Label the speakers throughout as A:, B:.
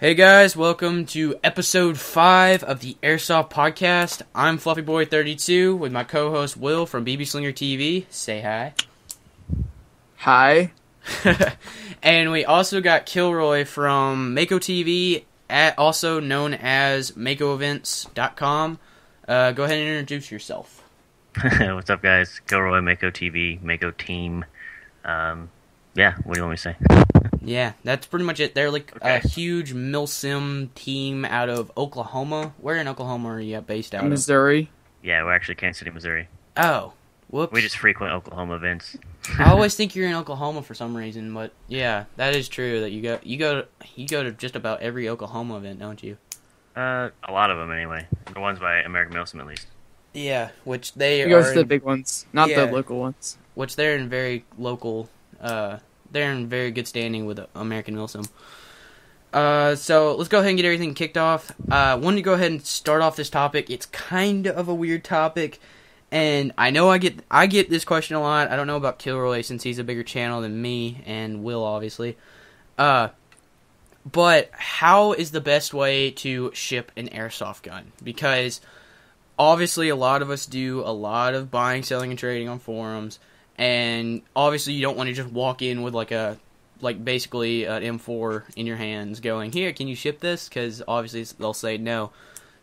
A: Hey guys, welcome to episode 5 of the Airsoft Podcast. I'm FluffyBoy32 with my co-host Will from BBSlingerTV. Say hi.
B: Hi.
A: And we also got Kilroy from MAKO TV, also known as MAKOEvents.com. Go ahead and introduce yourself.
C: What's up, guys? Kilroy, MAKO TV, MAKO team. Yeah, what do you want me to say?
A: Yeah, that's pretty much it. They're like a huge milsim team out of Oklahoma. Where in Oklahoma are you based out of?
B: Missouri.
C: Yeah, we're actually Kansas City, Missouri.
A: Oh, whoops.
C: We just frequent Oklahoma events.
A: I always think you're in Oklahoma for some reason, but yeah, that is true. That you go to just about every Oklahoma event, don't you?
C: A lot of them anyway. The ones by American Milsim, at least.
A: Yeah, which they
B: He goes to the big ones, not the local ones.
A: Which they're in very local. They're in very good standing with American Milsim. So let's go ahead and get everything kicked off. Wanted to go ahead and start off this topic. It's kind of a weird topic, and I know I get this question a lot. I don't know about Kilroy since he's a bigger channel than me and Will, obviously. But how is the best way to ship an airsoft gun? Because obviously a lot of us do a lot of buying, selling, and trading on forums. And obviously you don't want to just walk in with basically an M4 in your hands going, here, can you ship this? Because obviously they'll say no.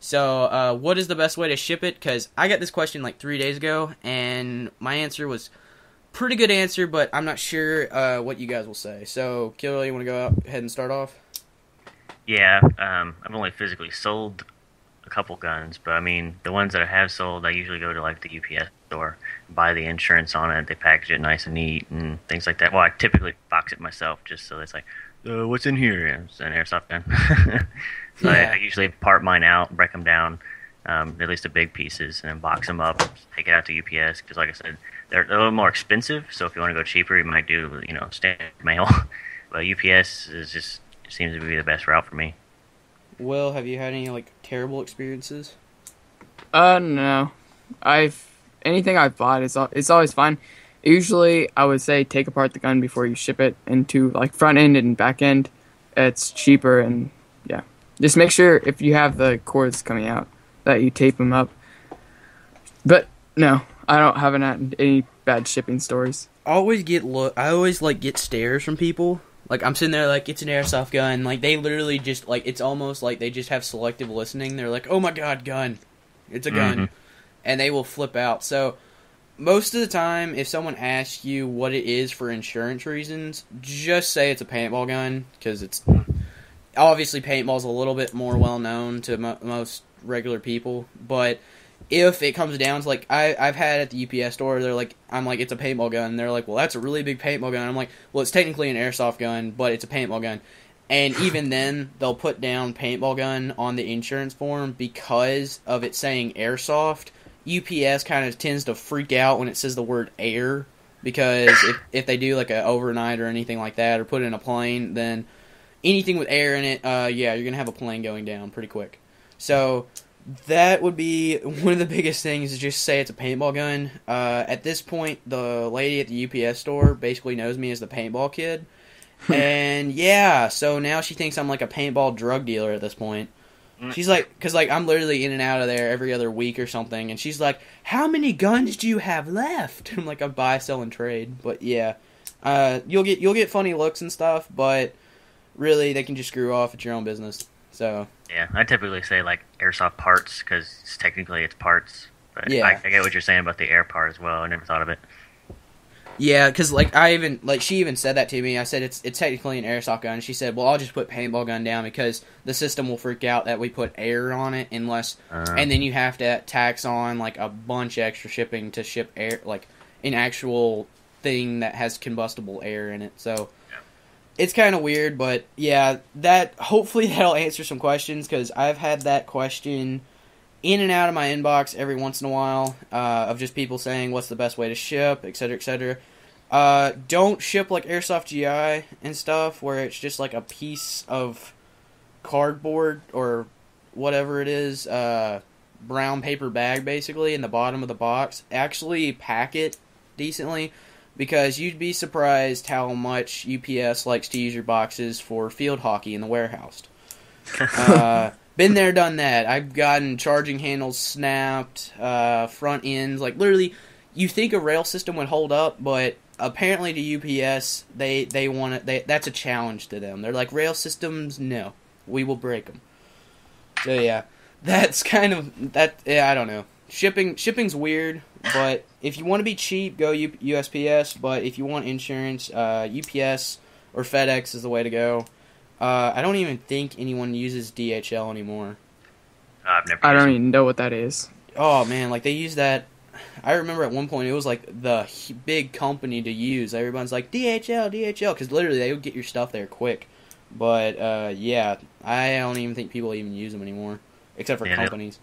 A: So what is the best way to ship it? Because I got this question like 3 days ago, and my answer was pretty good answer, but I'm not sure what you guys will say. So, Kilroy, you want to go ahead and start off?
C: Yeah, I've only physically sold a couple guns, but I mean, the ones that I have sold, I usually go to like the UPS store, buy the insurance on it, they package it nice and neat and things like that. Well, I typically box it myself just so it's like, what's in here? It's an airsoft gun. So I usually part mine out, break them down, at least the big pieces, and then box them up, take it out to UPS, because like I said, they're a little more expensive, so if you want to go cheaper, you might do, standard mail. But UPS seems to be the best route for me.
A: Will, have you had any terrible experiences?
B: No. Anything I've bought it's always fine. Usually, I would say take apart the gun before you ship it into front end and back end. It's cheaper, and yeah, just make sure if you have the cords coming out that you tape them up. But no, I haven't had any bad shipping stories.
A: I always get stares from people. I'm sitting there it's an airsoft gun. They literally just, it's almost like they just have selective listening. They're like, oh my god, gun. It's a gun. Mm-hmm. And they will flip out. So, most of the time, if someone asks you what it is for insurance reasons, just say it's a paintball gun. Because it's, obviously paintball's a little bit more well-known to most regular people. But if it comes down to, I've had at the UPS store, I'm like, it's a paintball gun. They're like, well, that's a really big paintball gun. I'm like, well, it's technically an airsoft gun, but it's a paintball gun. And even then, they'll put down paintball gun on the insurance form because of it saying airsoft. UPS kind of tends to freak out when it says the word air, because if they do an overnight or anything like that, or put it in a plane, then anything with air in it, you're going to have a plane going down pretty quick. So that would be one of the biggest things, is just say it's a paintball gun. At this point, the lady at the UPS store basically knows me as the paintball kid. And yeah, so now she thinks I'm like a paintball drug dealer at this point. She's like, because I'm literally in and out of there every other week or something, and she's like, how many guns do you have left? I'm like, I buy, sell, and trade. But yeah, you'll get funny looks and stuff, but really they can just screw off. It's your own business. So
C: yeah, I typically say airsoft parts, because technically it's parts. But
A: yeah,
C: I get what you're saying about the air part as well. I never thought of it.
A: Yeah, because she even said that to me. I said it's technically an airsoft gun. She said, well, I'll just put paintball gun down because the system will freak out that we put air on it unless, and then you have to tax on a bunch of extra shipping to ship air, an actual thing that has combustible air in it. So it's kind of weird, but yeah, hopefully that'll answer some questions, because I've had that question in and out of my inbox every once in a while, of just people saying what's the best way to ship, etc., etc. Don't ship Airsoft GI and stuff, where it's just a piece of cardboard or whatever it is, brown paper bag basically in the bottom of the box. Actually pack it decently, because you'd be surprised how much UPS likes to use your boxes for field hockey in the warehouse. Been there, done that. I've gotten charging handles snapped, front ends. Like, literally, you think a rail system would hold up, but apparently to UPS, they want it. That's a challenge to them. They're like, rail systems, no. We will break them. So, yeah. That's kind of... I don't know. Shipping's weird, but if you want to be cheap, go USPS. But if you want insurance, UPS or FedEx is the way to go. I don't even think anyone uses DHL anymore.
B: I don't even know what that is.
A: Oh, man, like, they use that... I remember at one point it was, like, the big company to use. Everyone's like, DHL, because literally they would get your stuff there quick. But, yeah, I don't even think people even use them anymore, except for companies.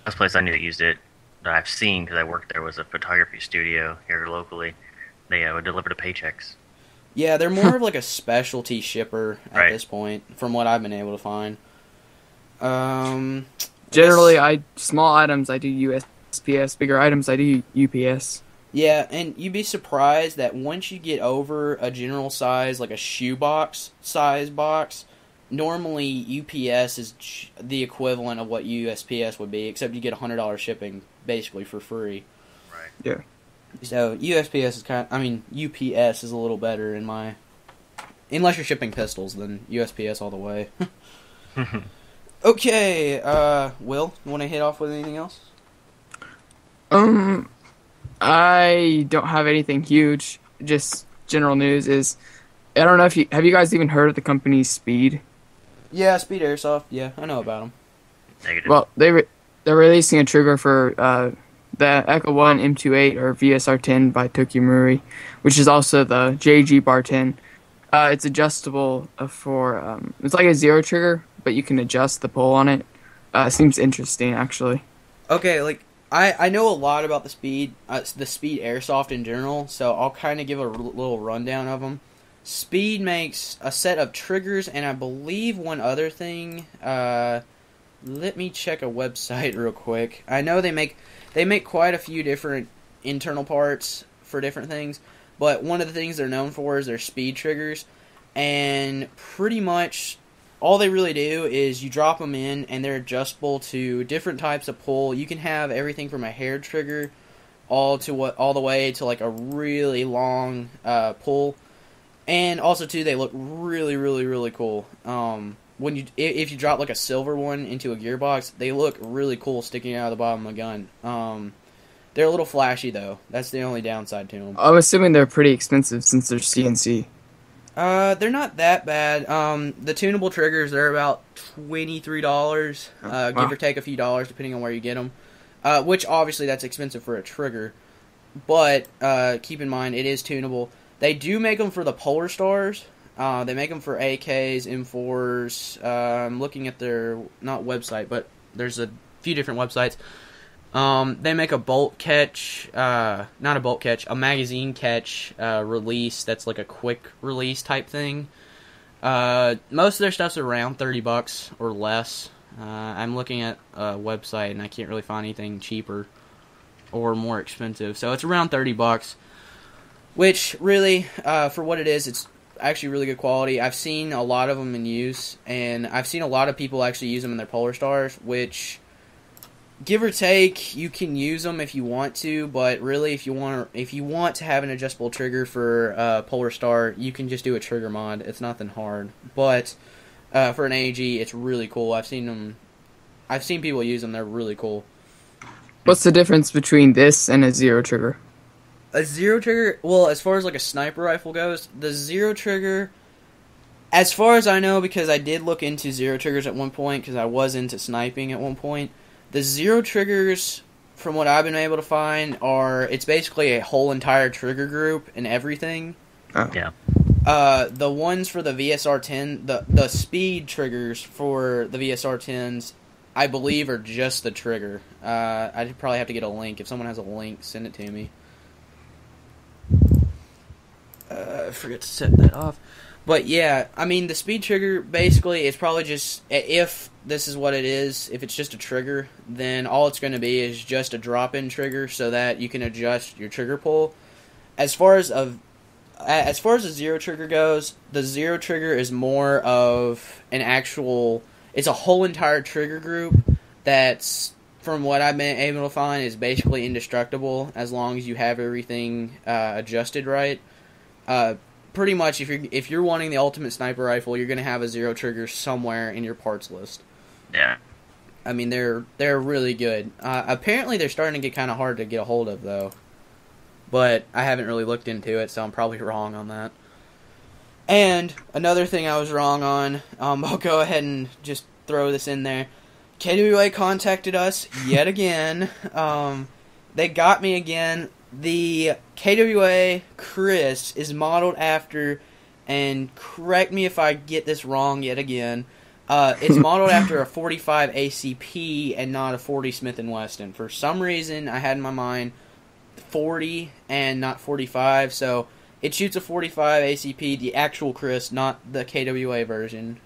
C: The last place I knew that used it, that I've seen, because I worked there, was a photography studio here locally. They would deliver to Paychecks.
A: Yeah, they're more of like a specialty shipper at this point, from what I've been able to find.
B: Generally, small items I do USPS, bigger items I do UPS.
A: Yeah, and you'd be surprised that once you get over a general size, like a shoebox size box, normally UPS is the equivalent of what USPS would be, except you get $100 shipping basically for free.
C: Right.
B: Yeah.
A: So USPS is UPS is a little better in my... Unless you're shipping pistols, then USPS all the way. Okay, Will, you want to hit off with anything else?
B: I don't have anything huge. Just general news is... I don't know if have you guys even heard of the company Speed?
A: Yeah, Speed Airsoft. Yeah, I know about them.
C: Negative.
B: Well, they're releasing a trigger for the Echo 1 M28 or VSR10 by Tokyo Marui, which is also the JG Bar 10. It's adjustable for it's like a zero trigger, but you can adjust the pull on it. Seems interesting, actually.
A: Okay, like I know a lot about the Speed Airsoft in general, so I'll kind of give a little rundown of them. Speed makes a set of triggers, and I believe one other thing. Let me check a website real quick. I know they make quite a few different internal parts for different things, but one of the things they're known for is their speed triggers, and pretty much all they really do is you drop them in, and they're adjustable to different types of pull. You can have everything from a hair trigger all the way to like a really long pull. And also, too, they look really, really, really cool. If you drop like a silver one into a gearbox, they look really cool sticking out of the bottom of the gun. They're a little flashy, though. That's the only downside to them.
B: I'm assuming they're pretty expensive since they're CNC.
A: They're not that bad. The tunable triggers, they're about $23, give or take a few dollars, depending on where you get them. Which, obviously, that's expensive for a trigger. But keep in mind, it is tunable. They do make them for the Polar Stars. They make them for AKs, M4s. I'm looking at their, not website, but there's a few different websites. They make a bolt catch, not a bolt catch, a magazine catch release that's like a quick release type thing. Most of their stuff's around $30 or less. I'm looking at a website and I can't really find anything cheaper or more expensive. So it's around $30. Which, really, for what it is, it's actually really good quality. I've seen a lot of them in use, and I've seen a lot of people actually use them in their Polar Stars, which, give or take, you can use them if you want to, but really, if you want to have an adjustable trigger for Polar Star, you can just do a trigger mod. It's nothing hard. But for an AG, it's really cool. I've seen people use them. They're really cool.
B: What's the difference between this and a zero trigger?
A: A zero trigger, well, as far as like a sniper rifle goes, the zero trigger, as far as I know, because I did look into zero triggers at one point, because I was into sniping at one point, the zero triggers, from what I've been able to find, it's basically a whole entire trigger group and everything.
B: Oh.
C: Yeah.
A: The ones for the VSR-10, the speed triggers for the VSR-10s, I believe are just the trigger. I'd probably have to get a link. If someone has a link, send it to me. I forget to set that off. But yeah, I mean, the speed trigger, basically, is probably just, if this is what it is, if it's just a trigger, then all it's going to be is just a drop-in trigger so that you can adjust your trigger pull. As far as a zero trigger goes, the zero trigger is more of an actual, it's a whole entire trigger group that's, from what I've been able to find, is basically indestructible as long as you have everything adjusted right. Pretty much, if you're wanting the ultimate sniper rifle, you're going to have a 0 trigger somewhere in your parts list.
C: Yeah.
A: I mean, they're really good. Apparently, they're starting to get kind of hard to get a hold of, though. But I haven't really looked into it, so I'm probably wrong on that. And another thing I was wrong on, I'll go ahead and just throw this in there. KWA contacted us yet again. They got me again. The KWA Chris is modeled after, and correct me if I get this wrong yet again, it's modeled after a 45 ACP and not a 40 Smith & Wesson. For some reason, I had in my mind 40 and not 45, so it shoots a 45 ACP, the actual Chris, not the KWA version.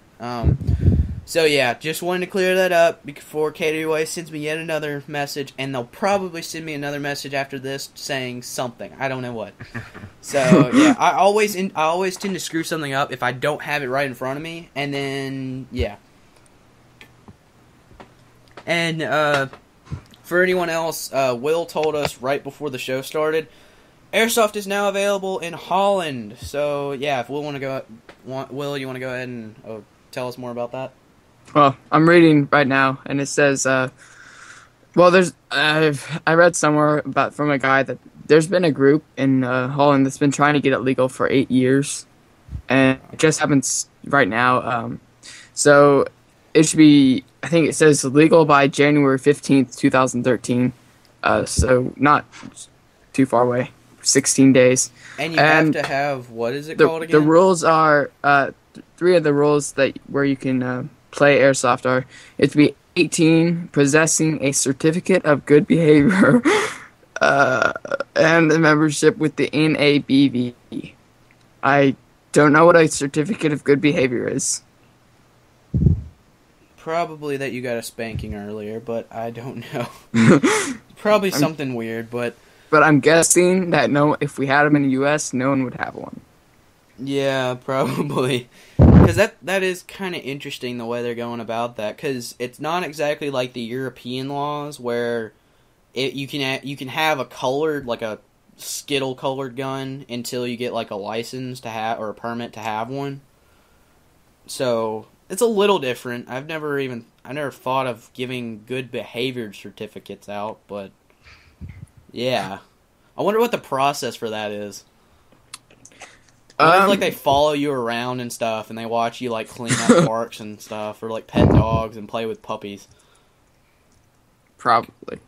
A: So yeah, just wanted to clear that up before KWA sends me yet another message, and they'll probably send me another message after this saying something. I don't know what. So yeah, I always tend to screw something up if I don't have it right in front of me, and then yeah. And for anyone else, Will told us right before the show started, Airsoft is now available in Holland. So yeah, if Will you want to go ahead and tell us more about that?
B: Well, I'm reading right now, and it says, I read somewhere from a guy that there's been a group in Holland that's been trying to get it legal for 8 years, and it just happens right now. So it should be, I think it says legal by January 15th, 2013. So not too far away, 16 days.
A: And you have to have, what is it called again?
B: The rules are, 3 of the rules where you can play Airsoft are: it to be 18, possessing a certificate of good behavior, and the membership with the NABV. I don't know what a certificate of good behavior is.
A: Probably that you got a spanking earlier, but I don't know. Probably something weird, but
B: I'm guessing that if we had them in the U.S., no one would have one.
A: Yeah, probably. Because that is kind of interesting the way they're going about that. Because it's not exactly like the European laws where you can have a colored, like a Skittle colored gun until you get like a license to have, or a permit to have one. So it's a little different. I never thought of giving good behavior certificates out, but yeah. I wonder what the process for that is. What if, like, they follow you around and stuff, and they watch you, like, clean up parks and stuff, or, like, pet dogs and play with puppies?
B: Probably.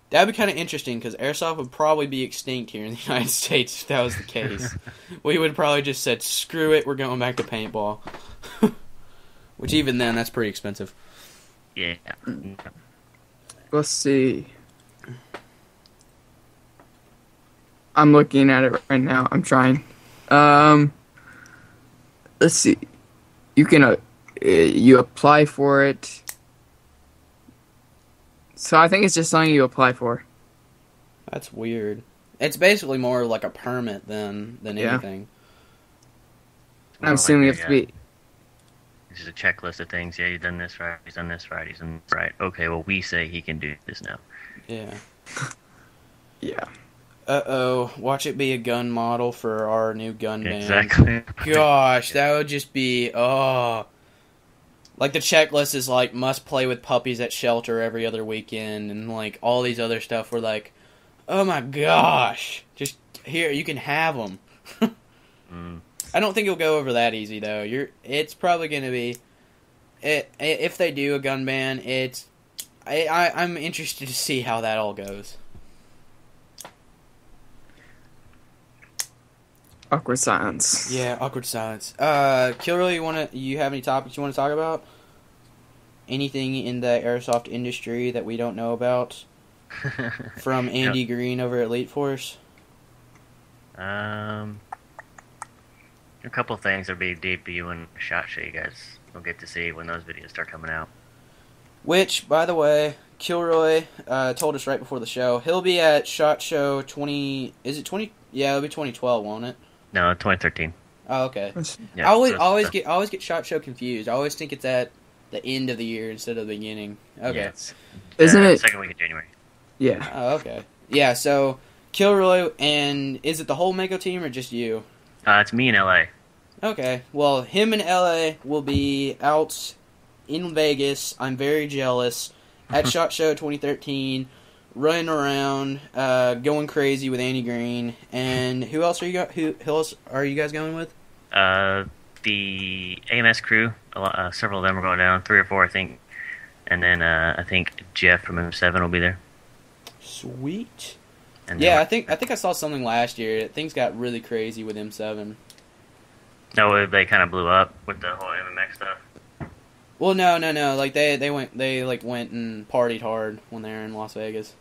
A: That'd be kind of interesting, because Airsoft would probably be extinct here in the United States if that was the case. We would probably just said, screw it, we're going back to paintball. Which, even then, that's pretty expensive.
C: Yeah.
B: Let's see. I'm looking at it right now. I'm trying. Let's see. You can you apply for it. So I think it's just something you apply for.
A: That's weird. It's basically more like a permit than anything.
B: I'm assuming you have to be.
C: This is a checklist of things. Yeah, he's done this right. He's done this right. He's done this right. Okay, well, we say he can do this now.
A: Yeah.
B: Yeah.
A: Uh-oh, watch it be a gun model for our new gun band.
C: Exactly.
A: Gosh, that would just be, like the checklist is like, must play with puppies at shelter every other weekend, and like all these other stuff, we're like, oh my gosh, just here, you can have them. I don't think it'll go over that easy, though. It's probably going to be, if they do a gun ban, I'm interested to see how that all goes.
B: Awkward silence.
A: Yeah, awkward silence. Kilroy, you have any topics you want to talk about? Anything in the airsoft industry that we don't know about? From Andy Green over at Elite Force?
C: A couple things will be debuting a SHOT Show you guys will get to see when those videos start coming out.
A: Which, by the way, Kilroy told us right before the show, he'll be at SHOT Show 20... Is it 20... Yeah, it'll be 2012, won't it?
C: No, 2013.
A: Oh, okay.
C: Yeah,
A: I always get SHOT Show confused. I always think it's at the end of the year instead of the beginning. Okay.
C: Yeah, it's,
B: Isn't it?
C: Second week of January.
B: Yeah.
A: Oh, okay. Yeah, so Kilroy, and is it the whole MAKO team or just you?
C: It's me in LA.
A: Okay. Well, him and LA will be out in Vegas. I'm very jealous. At SHOT Show 2013, running around, going crazy with Andy Green. And who else are who else are you guys going with?
C: The AMS crew, several of them are going down, 3 or 4 I think, and then I think Jeff from M7 will be there.
A: Sweet.
C: And
A: Yeah, I think I saw something last year. Things got really crazy with M7.
C: No, they kind of blew up with the whole MMX stuff.
A: Well, no. Like they went and partied hard when they were in Las Vegas.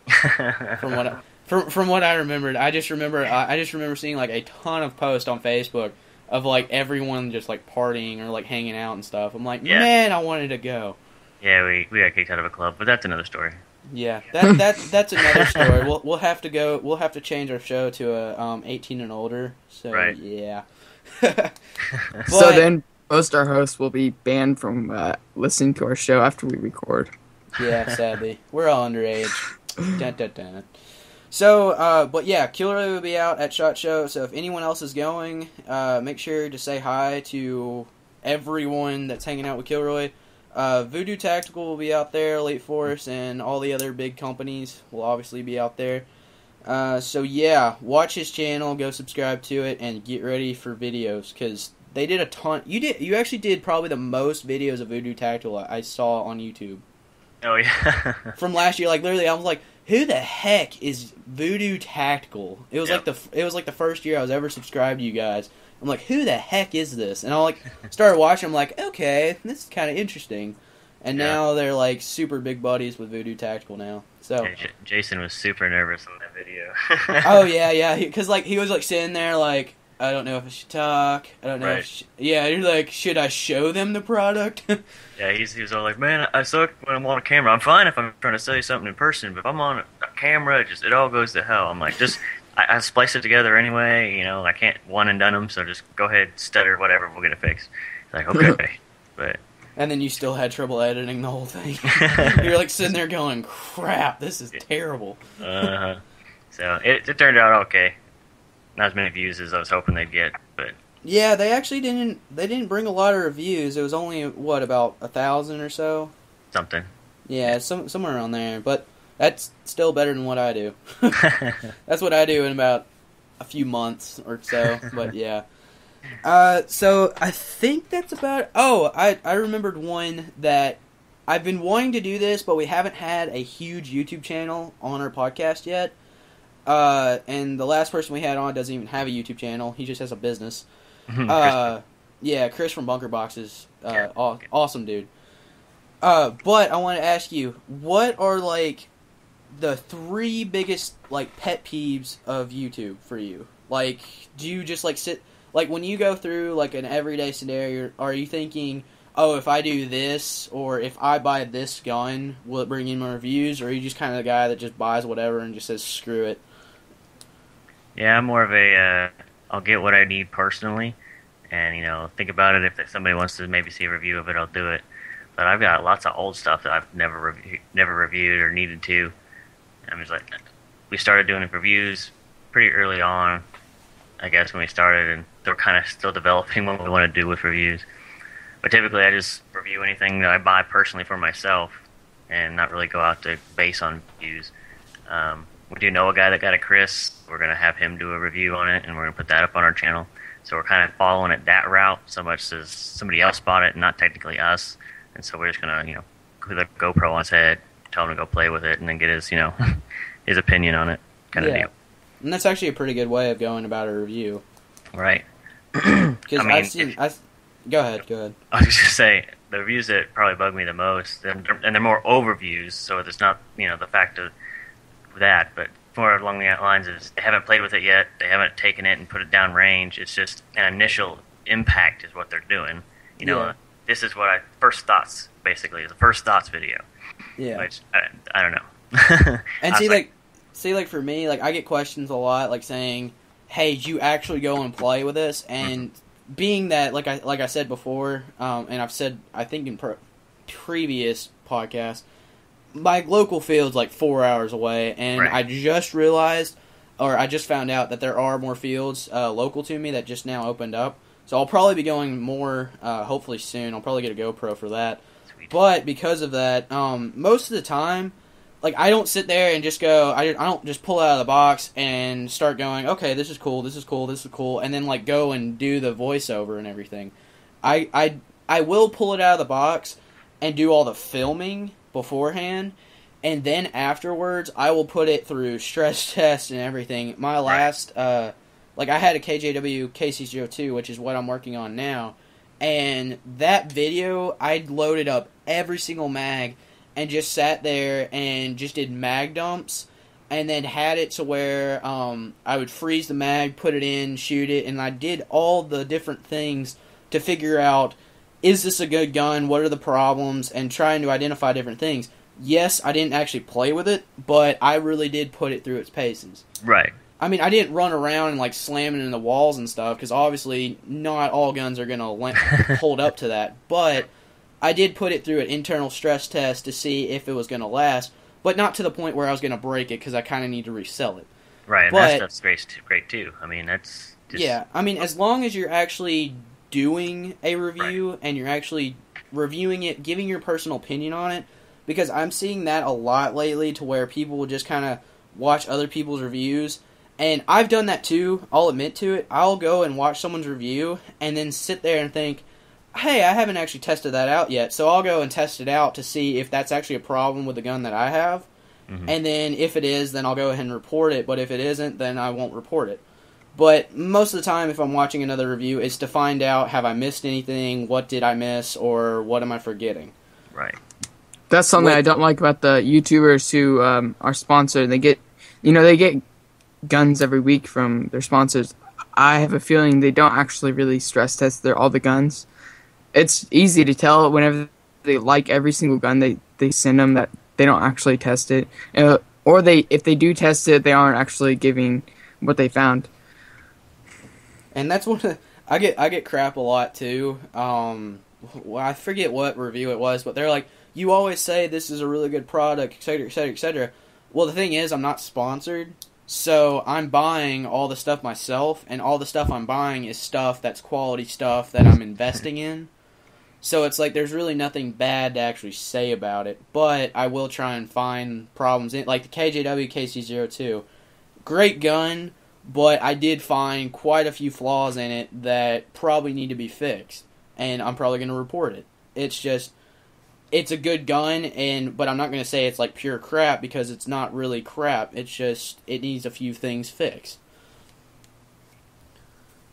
A: From what I remembered, I just remember seeing like a ton of posts on Facebook of like everyone just like partying or like hanging out and stuff. I'm like, man, I wanted to go.
C: Yeah, we got kicked out of a club, but that's another story.
A: Yeah, that's another story. We'll have to go. We'll have to change our show to a 18 and older. So
C: right.
A: Yeah.
B: So then, most our hosts will be banned from listening to our show after we record.
A: Yeah, sadly, we're all underage. Dun, dun, dun. So, but yeah, Kilroy will be out at SHOT Show. So if anyone else is going, make sure to say hi to everyone that's hanging out with Kilroy. Voodoo Tactical will be out there, Elite Force, and all the other big companies will obviously be out there. So yeah, watch his channel, go subscribe to it, and get ready for videos, because they did a ton. You actually did probably the most videos of Voodoo Tactical I saw on YouTube.
C: Oh yeah.
A: From last year, like literally, I was like, who the heck is Voodoo Tactical? It was like the first year I was ever subscribed to you guys. I'm like, who the heck is this? And I like started watching. I'm like, okay, this is kind of interesting. And now they're like super big buddies with Voodoo Tactical now. So
C: Jason was super nervous on that video.
A: Oh yeah, because like he was like sitting there like, I don't know if I should talk. I don't know.
C: Right.
A: You're like, should I show them the product?
C: Yeah, he was all like, man, I suck when I'm on a camera. I'm fine if I'm trying to sell you something in person, but if I'm on a camera, it all goes to hell. I'm like, just I splice it together anyway. You know, I can't one and done them, so just go ahead, stutter, whatever, we'll get it fixed. It's like, okay, but.
A: And then you still had trouble editing the whole thing. You're like sitting there going, crap, this is terrible.
C: So it turned out okay. Not as many views as I was hoping they'd get, but
A: yeah, they actually didn't bring a lot of reviews. It was only about 1,000 or so.
C: Something.
A: Yeah, somewhere around there. But that's still better than what I do. That's what I do in about a few months or so. But yeah. So I think that's about. Oh, I remembered one that I've been wanting to do this, but we haven't had a huge YouTube channel on our podcast yet. And the last person we had on doesn't even have a YouTube channel. He just has a business. Yeah, Chris from Bunker Boxes. Awesome dude. But I want to ask you, what are like the 3 biggest like pet peeves of YouTube for you? Like, do you just like sit like when you go through like an everyday scenario? Are you thinking, oh, if I do this or if I buy this gun, will it bring in more views? Or are you just kind of the guy that just buys whatever and just says screw it?
C: Yeah, I'm more of a I'll get what I need personally, and think about it. If somebody wants to maybe see a review of it, I'll do it. But I've got lots of old stuff that I've never reviewed or needed to. I'm just like, we started doing reviews pretty early on, I guess, when we started, and they're kind of still developing what we want to do with reviews. But typically, I just review anything that I buy personally for myself, and not really go out to base on views. We do know a guy that got a Chris. We're going to have him do a review on it, and we're going to put that up on our channel. So we're kind of following it that route, so much as somebody else bought it, not technically us. And so we're just going to, put a GoPro on his head, tell him to go play with it, and then get his, his opinion on it, kind of deal.
A: And that's actually a pretty good way of going about a review.
C: Right.
A: Because I've seen... Go ahead.
C: I was just going to say, the reviews that probably bug me the most, and they're more overviews, so it's not, the fact of that, but more along the lines is they haven't played with it yet, they haven't taken it and put it down range. It's just an initial impact is what they're doing. This is what first thoughts, basically, is a first thoughts video.
A: Yeah.
C: Which, I don't know.
A: And see, for me, like, I get questions a lot, like, saying, hey, did you actually go and play with this? And being that, like I said before, and I've said, I think previous podcast, my local field's like 4 hours away, and
C: Right.
A: I just realized, or I just found out that there are more fields local to me that just now opened up. So I'll probably be going more, hopefully soon. I'll probably get a GoPro for that.
C: Sweet.
A: But because of that, most of the time, like, I don't sit there and just go, I don't just pull out of the box and start going, okay, this is cool, this is cool, this is cool, and then, like, go and do the voiceover and everything. I will pull it out of the box and do all the filming beforehand, and then afterwards, I will put it through stress tests and everything. My last, like, I had a KJW KC02, which is what I'm working on now, and that video, I loaded up every single mag, and just sat there and just did mag dumps, and then had it to where I would freeze the mag, put it in, shoot it, and I did all the different things to figure out, is this a good gun, what are the problems, and trying to identify different things. Yes, I didn't actually play with it, but I really did put it through its paces.
C: Right.
A: I mean, I didn't run around and, like, slamming in the walls and stuff, because obviously not all guns are going to hold up to that, but I did put it through an internal stress test to see if it was going to last, but not to the point where I was going to break it, because I kind of need to resell it.
C: Right, and
A: But-
C: that stuff's great too. I mean, that's just...
A: Yeah, I mean, as long as you're actually doing a review and you're actually reviewing it, giving your personal opinion on it, because I'm seeing that a lot lately to where people will just kind of watch other people's reviews, and I've done that too, I'll admit to it. I'll go and watch someone's review and then sit there and think, hey, I haven't actually tested that out yet, so I'll go and test it out to see if that's actually a problem with the gun that I have.
C: Mhm.
A: And then if it is, then I'll go ahead and report it, but if it isn't, then I won't report it. But most of the time, if I'm watching another review, it's to find out, have I missed anything, what did I miss, or what am I forgetting?
C: Right.
B: That's something I don't like about the YouTubers who are sponsored. They get guns every week from their sponsors. I have a feeling they don't actually really stress test all the guns. It's easy to tell whenever they like every single gun they send them that they don't actually test it, or if they do test it, they aren't actually giving what they found.
A: And that's one of I get crap a lot too. Well, I forget what review it was, but they're like, you always say this is a really good product, etc., etc., etc. Well, the thing is, I'm not sponsored, so I'm buying all the stuff myself, and all the stuff I'm buying is stuff that's quality stuff that I'm investing in. So it's like there's really nothing bad to actually say about it, but I will try and find problems in it. Like the KJW KC02, great gun, but I did find quite a few flaws in it that probably need to be fixed, and I'm probably going to report it. It's just, it's a good gun, but I'm not going to say it's like pure crap, because it's not really crap. It's just, it needs a few things fixed.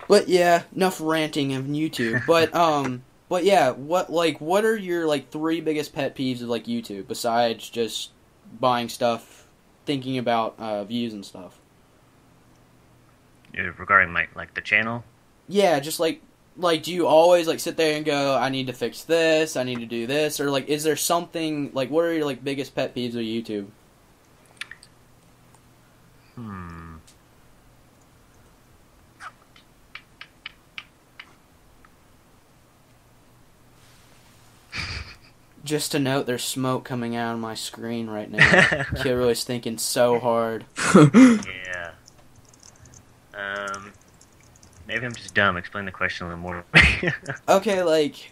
A: But yeah, enough ranting of YouTube. But yeah, what are your, like, 3 biggest pet peeves of, like, YouTube, besides just buying stuff, thinking about views and stuff?
C: Regarding the channel?
A: Yeah, just like, do you always, like, sit there and go, I need to fix this, I need to do this, or, like, is there something, like, what are your, like, biggest pet peeves of YouTube? Just to note, there's smoke coming out of my screen right now. Kilroy's thinking so hard.
C: Yeah. Maybe I'm just dumb. Explain the question a little more.
A: Okay, like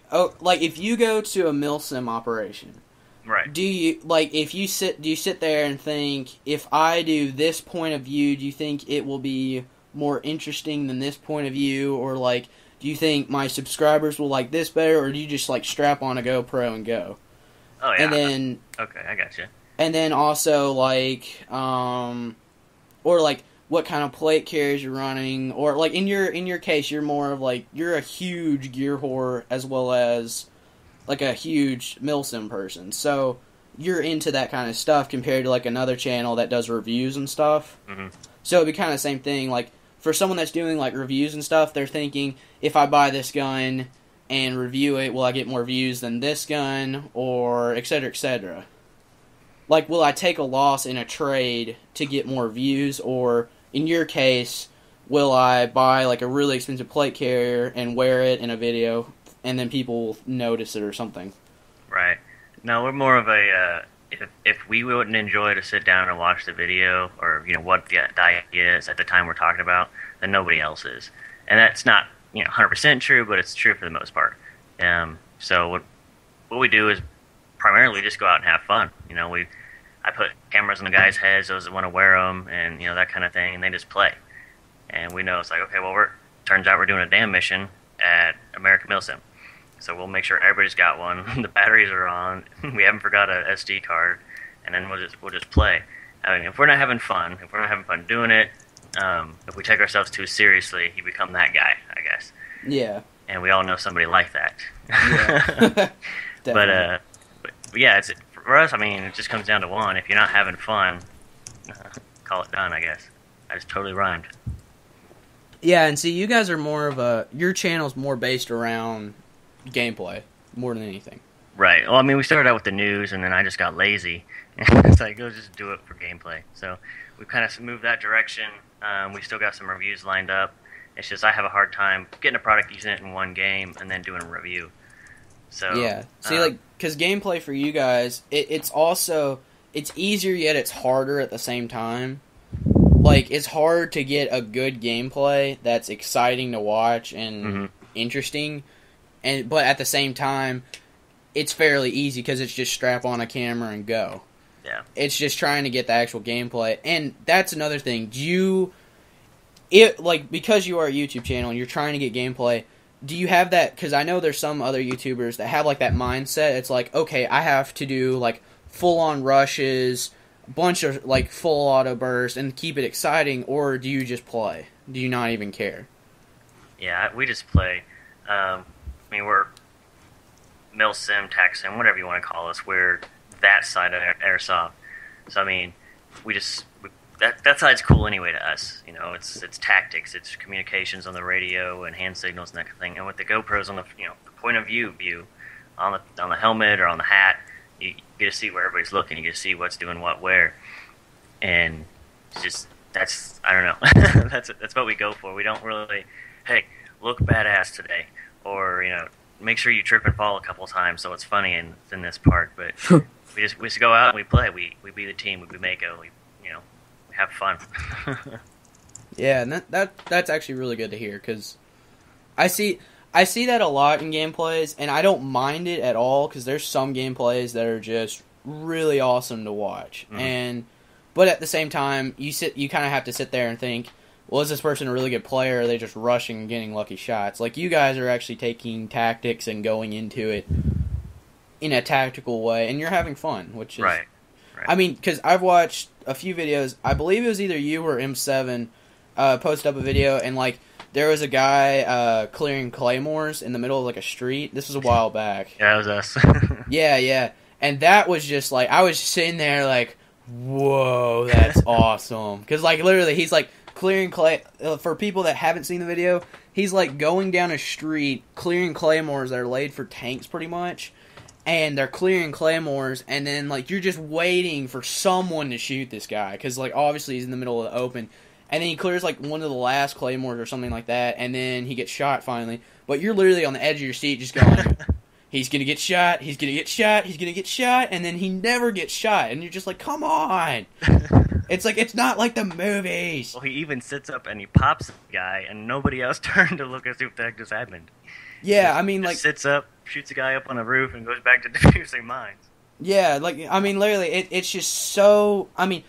A: if you go to a milsim operation,
C: Right.
A: do you sit there and think, if I do this point of view, do you think it will be more interesting than this point of view, or like, do you think my subscribers will like this better, or do you just like strap on a GoPro and go?
C: Oh yeah.
A: And then
C: Okay, I gotcha.
A: And then also, like, or like what kind of plate carriers you're running, or like in your case, you're more of like, you're a huge gear whore as well as like a huge milsim person, so you're into that kind of stuff compared to like another channel that does reviews and stuff.
C: Mm-hmm.
A: So it'd be kind of the same thing. Like for someone that's doing like reviews and stuff, they're thinking, if I buy this gun and review it, will I get more views than this gun, or etc., etc. Like, will I take a loss in a trade to get more views, or in your case, will I buy like a really expensive plate carrier and wear it in a video, and then people will notice it or something?
C: Right. No, we're more of a if we wouldn't enjoy to sit down and watch the video, or what the idea is at the time we're talking about, then nobody else is, and that's not 100% true, but it's true for the most part. So what we do is primarily just go out and have fun. I put cameras on the guys' heads, those that want to wear them, and that kind of thing, and they just play. And we know it's like, okay, well, turns out we're doing a damn mission at American Milsim. So we'll make sure everybody's got one. The batteries are on. We haven't forgot a SD card, and then we'll just play. I mean, if we're not having fun doing it, if we take ourselves too seriously, you become that guy, I guess.
A: Yeah.
C: And we all know somebody like that.
A: Yeah.
C: but yeah, for us. I mean, it just comes down to one. If you're not having fun, call it done, I guess. I just totally rhymed.
A: Yeah, and see, you guys are more of your channel's more based around gameplay more than anything.
C: Right. Well, I mean, we started out with the news, and then I just got lazy. It's like, go just do it for gameplay. So we kind of moved that direction. We still got some reviews lined up. It's just I have a hard time getting a product, using it in one game, and then doing a review. So
A: yeah. See, because gameplay for you guys, it's easier yet it's harder at the same time. Like, it's hard to get a good gameplay that's exciting to watch and interesting, but at the same time, it's fairly easy because it's just strap on a camera and go.
C: Yeah.
A: It's just trying to get the actual gameplay, and that's another thing. Because you are a YouTube channel and you're trying to get gameplay, do you have that? Because I know there's some other YouTubers that have, like, that mindset. It's like, okay, I have to do, like, full-on rushes, bunch of, like, full auto bursts, and keep it exciting, or do you just play? Do you not even care?
C: Yeah, we just play. I mean, we're Milsim, TechSim, whatever you want to call us. We're that side of Airsoft. So, I mean, that side's cool anyway to us. It's tactics, it's communications on the radio and hand signals and that kind of thing. And with the GoPros on the point of view on the helmet or on the hat, you get to see where everybody's looking. You get to see what's doing what where, and it's just I don't know. that's what we go for. We don't really, hey, look badass today, or make sure you trip and fall a couple times so it's funny in this part. But we just go out and we play. We be the team. We be MAKO. We have fun.
A: Yeah, and that's actually really good to hear, because I see that a lot in gameplays, and I don't mind it at all, because there's some gameplays that are just really awesome to watch. But at the same time, you kind of have to sit there and think, well, is this person a really good player, or are they just rushing and getting lucky shots? Like, you guys are actually taking tactics and going into it in a tactical way, and you're having fun, which is...
C: Right.
A: I mean, because I've watched a few videos. I believe it was either you or M7 posted up a video, and, like, there was a guy clearing claymores in the middle of, like, a street. This was a while back.
C: Yeah, it was us.
A: Yeah. And that was just, like, I was sitting there, like, whoa, that's awesome. Because, like, literally, he's, like, clearing clay. For people that haven't seen the video, he's, like, going down a street, clearing claymores that are laid for tanks, pretty much. And they're clearing claymores, and then, like, you're just waiting for someone to shoot this guy, because, like, obviously he's in the middle of the open. And then he clears, like, one of the last claymores or something like that, and then he gets shot finally. But you're literally on the edge of your seat just going, he's gonna get shot, he's gonna get shot, he's gonna get shot, and then he never gets shot. And you're just like, come on! It's like, it's not like the movies!
C: Well, he even sits up and he pops the guy, and nobody else turned to look and see what the heck just happened.
A: Yeah, I mean, like...
C: sits up, shoots a guy up on a roof, and goes back to defusing mines.
A: Yeah, like, I mean, literally, it's just so... I mean,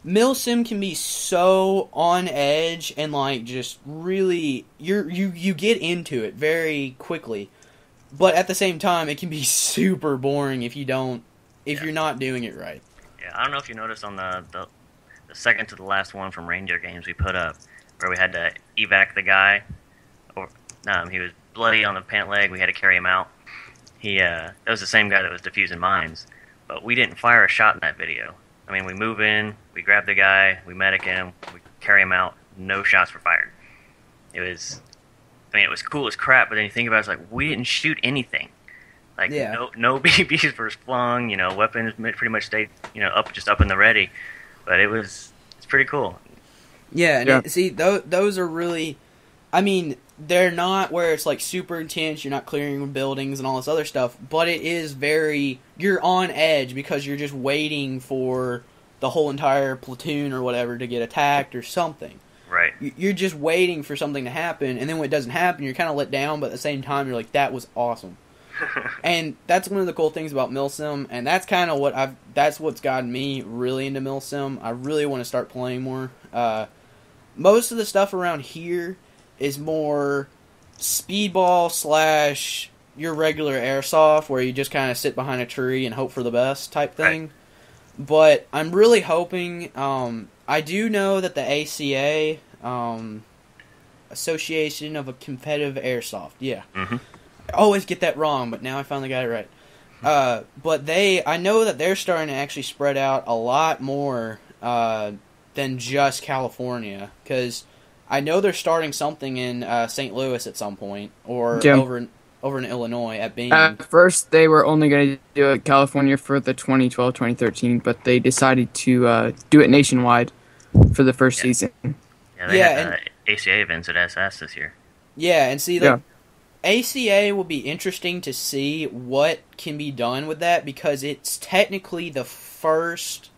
A: Milsim can be so on edge and, like, just really... You get into it very quickly. But at the same time, it can be super boring if you're not doing it right.
C: Yeah, I don't know if you noticed on the second to the last one from Reindeer Games we put up, where we had to evac the guy, or he was bloody on the pant leg, we had to carry him out. That was the same guy that was defusing mines, but we didn't fire a shot in that video. I mean, we move in, we grab the guy, we medic him, we carry him out, no shots were fired. It was cool as crap, but then you think about it, it's like, we didn't shoot anything. Like, no BBs were flung, weapons pretty much stayed, up in the ready, but it's pretty cool.
A: Yeah, and see, those are really... I mean, they're not where it's, like, super intense, you're not clearing buildings and all this other stuff, but it is you're on edge because you're just waiting for the whole entire platoon or whatever to get attacked or something.
C: Right.
A: You're just waiting for something to happen, and then when it doesn't happen, you're kind of let down, but at the same time, you're like, that was awesome. And that's one of the cool things about Milsim, and that's kind of that's what's gotten me really into Milsim. I really want to start playing more. Most of the stuff around here is more speedball / your regular airsoft, where you just kind of sit behind a tree and hope for the best type thing. Right. But I'm really hoping, I do know that the ACA, Association of a Competitive Airsoft, yeah.
C: Mm-hmm.
A: I always get that wrong, but now I finally got it right. But I know that they're starting to actually spread out a lot more than just California, because I know they're starting something in St. Louis at some point, or over in Illinois at Bing.
B: At first, they were only going to do it in California for the 2012-2013, but they decided to do it nationwide for the first season.
C: Yeah, they had ACA events at SS this year.
A: Yeah, and see, ACA will be interesting to see what can be done with that, because it's technically the first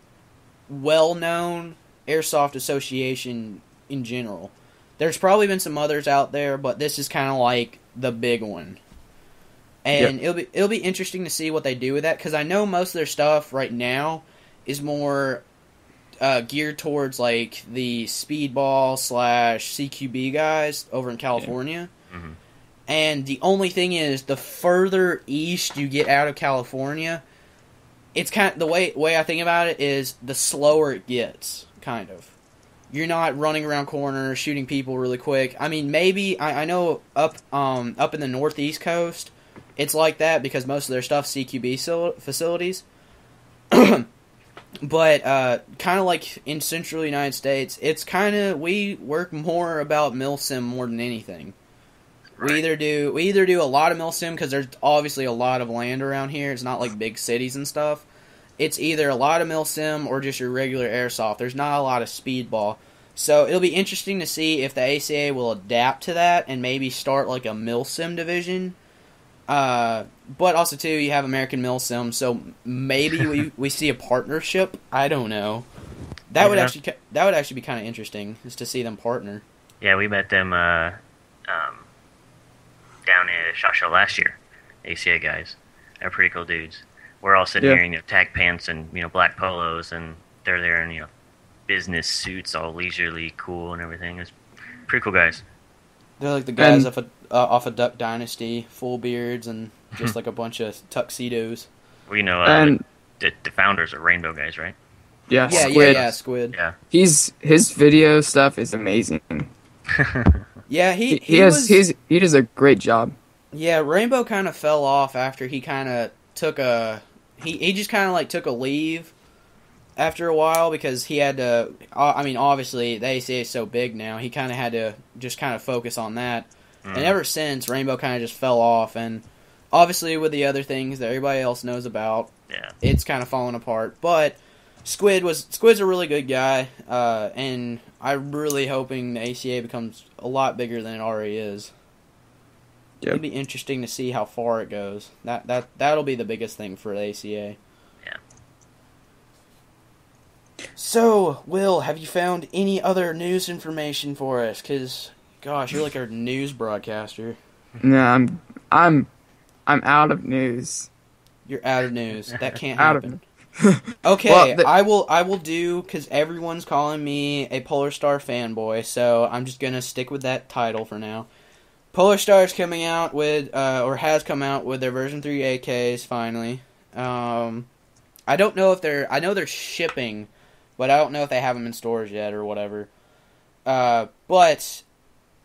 A: well-known airsoft association in general. There's probably been some others out there, but this is kind of like the big one. And it'll be interesting to see what they do with that, because I know most of their stuff right now is more geared towards like the speedball / CQB guys over in California.
C: Yeah. Mm-hmm.
A: And the only thing is, the further east you get out of California, it's kind of the way I think about it is the slower it gets. Kind of, you're not running around corners shooting people really quick. I mean, maybe I know up in the northeast coast, it's like that because most of their stuff's CQB facilities. But kind of like in central United States, it's kind of, we work more about milsim more than anything. Right. We either do a lot of milsim because there's obviously a lot of land around here. It's not like big cities and stuff. It's either a lot of milsim or just your regular airsoft. There's not a lot of speedball. So it'll be interesting to see if the ACA will adapt to that and maybe start like a milsim division. But also too, you have American Milsim, so maybe we see a partnership. I don't know. That would actually be kind of interesting, is to see them partner.
C: Yeah, we met them down in SHOT Show last year. ACA guys, they're pretty cool dudes. We're all sitting here in tack pants and black polos, and they're there in business suits, all leisurely, cool, and everything. It's pretty cool guys.
A: They're like the guys off of Duck Dynasty, full beards and just like a bunch of tuxedos.
C: Well, the founders are Rainbow guys, right?
B: Yeah,
A: Squid. Squid.
C: Yeah,
B: his video stuff is amazing.
A: Yeah, he
B: does a great job.
A: Yeah, Rainbow kind of fell off after he kind of took he just kind of like took a leave after a while, because he had to, obviously the ACA is so big now, he kind of had to just kind of focus on that. And ever since, Rainbow kind of just fell off, and obviously with the other things that everybody else knows about, it's kind of falling apart. But Squid's a really good guy, and I'm really hoping the ACA becomes a lot bigger than it already is. Yep. It'll be interesting to see how far it goes. That'll be the biggest thing for the ACA. So, Will, have you found any other news information for us? Because, gosh, you're like our news broadcaster.
B: No, I'm out of news.
A: You're out of news. That can't happen. Okay, well, I will do, because everyone's calling me a Polar Star fanboy, so I'm just going to stick with that title for now. Polar Star's coming out with, or has come out with their version 3 AKs, finally. I don't know if I know they're shipping, but I don't know if they have them in stores yet or whatever. But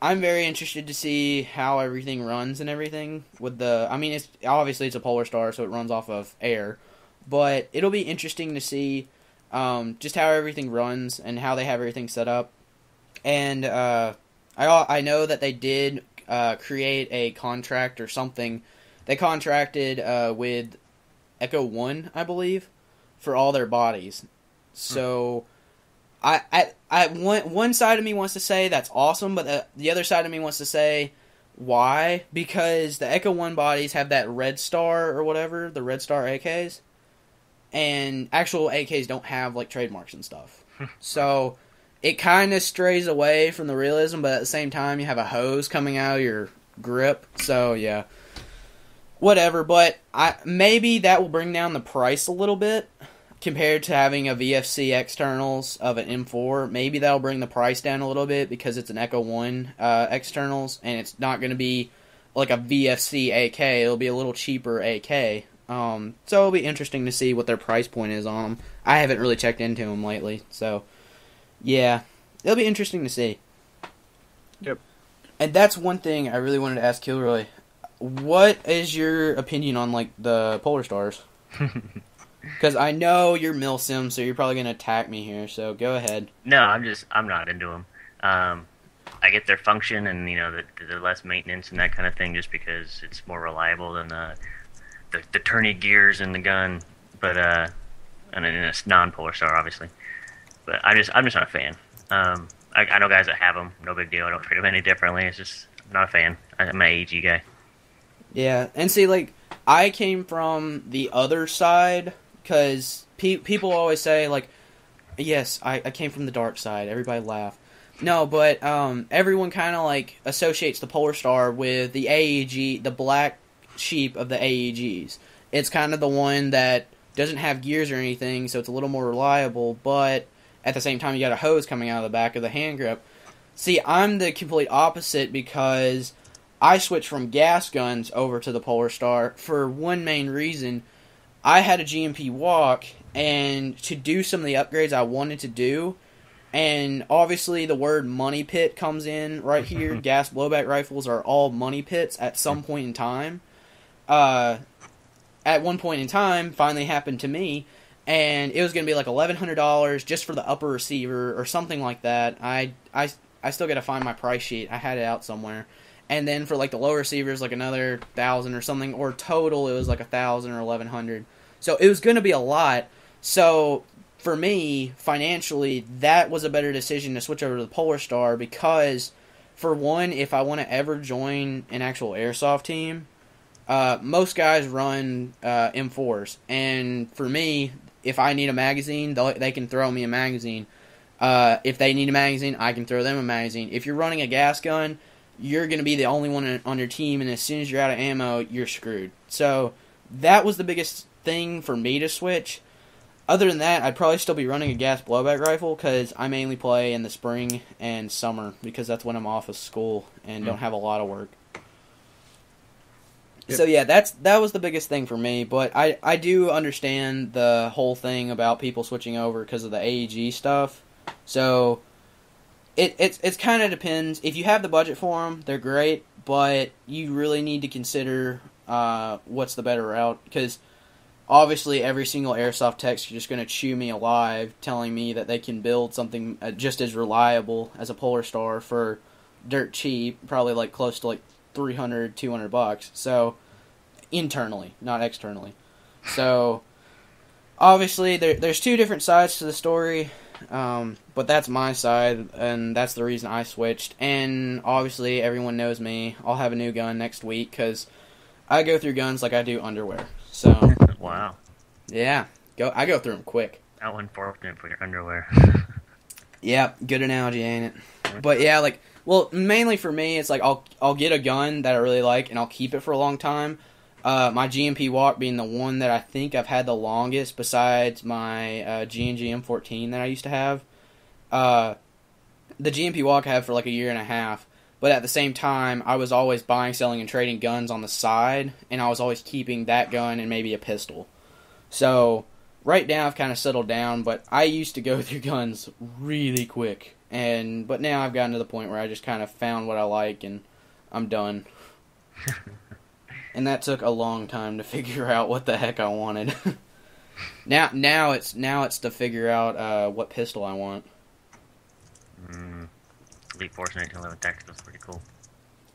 A: I'm very interested to see how everything runs and everything with it's obviously it's a Polar Star, so it runs off of air, but it'll be interesting to see just how everything runs and how they have everything set up. And I know that they did create a contract or something. They contracted with Echo One, I believe, for all their bodies. So one side of me wants to say that's awesome, but the other side of me wants to say why? Because the Echo 1 bodies have that Red Star or whatever, the Red Star AKs, and actual AKs don't have like trademarks and stuff. So it kind of strays away from the realism, but at the same time you have a hose coming out of your grip. So yeah, whatever. But maybe that will bring down the price a little bit compared to having a VFC externals of an M4. Maybe that'll bring the price down a little bit because it's an Echo 1 externals, and it's not going to be like a VFC AK. It'll be a little cheaper AK. So it'll be interesting to see what their price point is on them. I haven't really checked into them lately, so yeah, it'll be interesting to see.
B: Yep.
A: And that's one thing I really wanted to ask Kilroy. What is your opinion on like the Polar Stars? Because I know you're Milsim, so you're probably gonna attack me here. So go ahead.
C: No, I'm not into them. I get their function and the less maintenance and that kind of thing, just because it's more reliable than the tourney gears in the gun, but and it's non-Polar Star, obviously. But I'm just not a fan. I know guys that have them, no big deal. I don't treat them any differently. It's just I'm not a fan. I'm an AEG guy.
A: Yeah, and see, like I came from the other side because people always say like, yes, I came from the dark side. Everybody laugh. No, but everyone kind of like associates the Polar Star with the AEG, the black sheep of the AEGs. It's kind of the one that doesn't have gears or anything, so it's a little more reliable, but at the same time you got a hose coming out of the back of the hand grip. See, I'm the complete opposite because I switched from gas guns over to the Polar Star for one main reason. I had a GMP walk, and to do some of the upgrades I wanted to do, and obviously the word money pit comes in right here. Gas blowback rifles are all money pits at some point in time. At one point in time, finally happened to me, and it was going to be like $1,100 just for the upper receiver or something like that. I still got to find my price sheet. I had it out somewhere. And then for like the lower receivers, like another $1,000 or something, or total it was like $1,000 or $1,100. So it was going to be a lot. So for me, financially, that was a better decision to switch over to the Polar Star because, for one, if I want to ever join an actual airsoft team, most guys run M4s, and for me, if I need a magazine, they can throw me a magazine. If they need a magazine, I can throw them a magazine. If you're running a gas gun, you're going to be the only one on your team, and as soon as you're out of ammo, you're screwed. So that was the biggest thing for me to switch. Other than that, I'd probably still be running a gas blowback rifle because I mainly play in the spring and summer because that's when I'm off of school and don't have a lot of work. Yep. So yeah, that was the biggest thing for me, but I do understand the whole thing about people switching over because of the AEG stuff. So it's kind of depends. If you have the budget for them, they're great, but you really need to consider what's the better route, because obviously every single airsoft tech's just going to chew me alive telling me that they can build something just as reliable as a Polar Star for dirt cheap, probably like close to like $300, $200. So internally, not externally. So obviously there's two different sides to the story, but that's my side, and that's the reason I switched. And obviously everyone knows me. I'll have a new gun next week because I go through guns like I do underwear. So
C: wow,
A: yeah, I go through them quick.
C: How unfortunate for your underwear.
A: Yeah, good analogy, ain't it? But yeah, like, well, mainly for me, it's like I'll get a gun that I really like and I'll keep it for a long time. My GMP walk being the one that I think I've had the longest, besides my G&G M14 that I used to have. The GMP walk I had for like a year and a half. But at the same time, I was always buying, selling, and trading guns on the side, and I was always keeping that gun and maybe a pistol. So right now I've kind of settled down, but I used to go through guns really quick. But now I've gotten to the point where I just kind of found what I like, and I'm done. And that took a long time to figure out what the heck I wanted. now it's to figure out what pistol I want.
C: Elite Force 1911 Tactical is pretty cool.